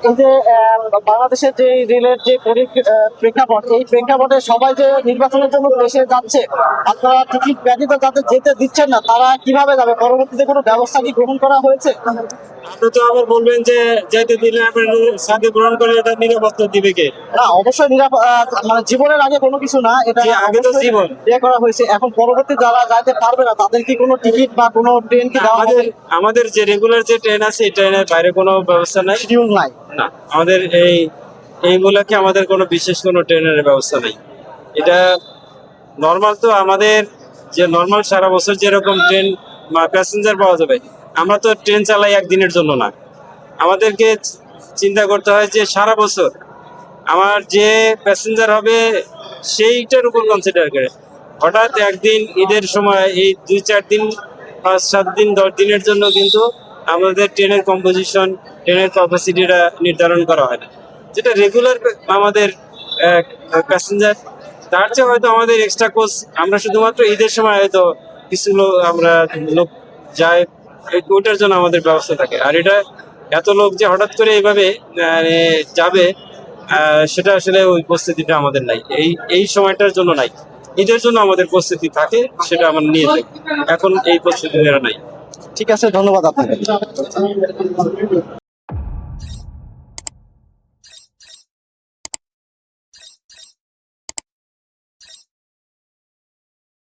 এই যে বাংলাদেশের যে রেলের যে প্রেক্ষাপট, এই প্রেক্ষাপটে সবাই যে নির্বাচনের জন্য দেশে যাচ্ছে, আপনারা টিকিট ব্যতীত যাদের যেতে দিচ্ছেন না, তারা কিভাবে যাবে? পরবর্তীতে কোনো ব্যবস্থা কি গ্রহণ করা হয়েছে? আপনি তো আবার বলবেন যে যাইতে দিলে আপনার সাথে গ্রহণ করে এটা নিরাপত্তা দিবে কে? না, অবশ্যই মানে জীবনের আগে কোনো কিছু না, এটা জি, আগে তো জীবন। ইয়ে করা হয়েছে। এখন পরবর্তী যারা যাইতে পারবে না, তাদের কি কোনো টিকিট বা কোনো ট্রেন কি দেওয়া আমাদের হবে? আমাদের যে রেগুলার যে ট্রেন আছে এই ট্রেনের বাইরে কোনো ব্যবস্থা নাই। শিডিউল নাই। না, আমাদের এইগুলাকে আমাদের কোনো বিশেষ কোনো ট্রেনের ব্যবস্থা নেই। এটা নর্মাল, তো আমাদের যে নর্মাল সারা বছর যেরকম ট্রেন প্যাসেঞ্জার পাওয়া যাবে, আমরা তো ট্রেন চালাই একদিনের জন্য না। আমাদেরকে চিন্তা করতে হয় যে সারা বছর আমার যে প্যাসেঞ্জার হবে সেইটার উপর কনসিডার করে। হঠাৎ একদিন ঈদের সময় এই 2-4 দিন, 5-7 দিন, 10 দিনের জন্য কিন্তু আমাদের ট্রেনের কম্পোজিশন, ট্রেনের ক্যাপাসিটিটা নির্ধারণ করা হয় না। যেটা রেগুলার আমাদের প্যাসেঞ্জার, তার চেয়ে হয়তো আমাদের এক্সট্রা কোচ আমরা শুধুমাত্র ঈদের সময় হয়তো কিছু লোক যায়, ওইটার জন্য আমাদের ব্যবস্থা থাকে। আর এটা এত লোক যে হঠাৎ করে এইভাবে যাবে, সেটা আসলে ওই প্রস্তুতিটা আমাদের নাই, এই সময়টার জন্য নাই। ঈদের জন্য আমাদের প্রস্তুতি থাকে, সেটা আমরা নিয়ে থাকি। এখন এই প্রস্তুতি নেওয়া নাই। ঠিক আছে, ধন্যবাদ আপনাকে।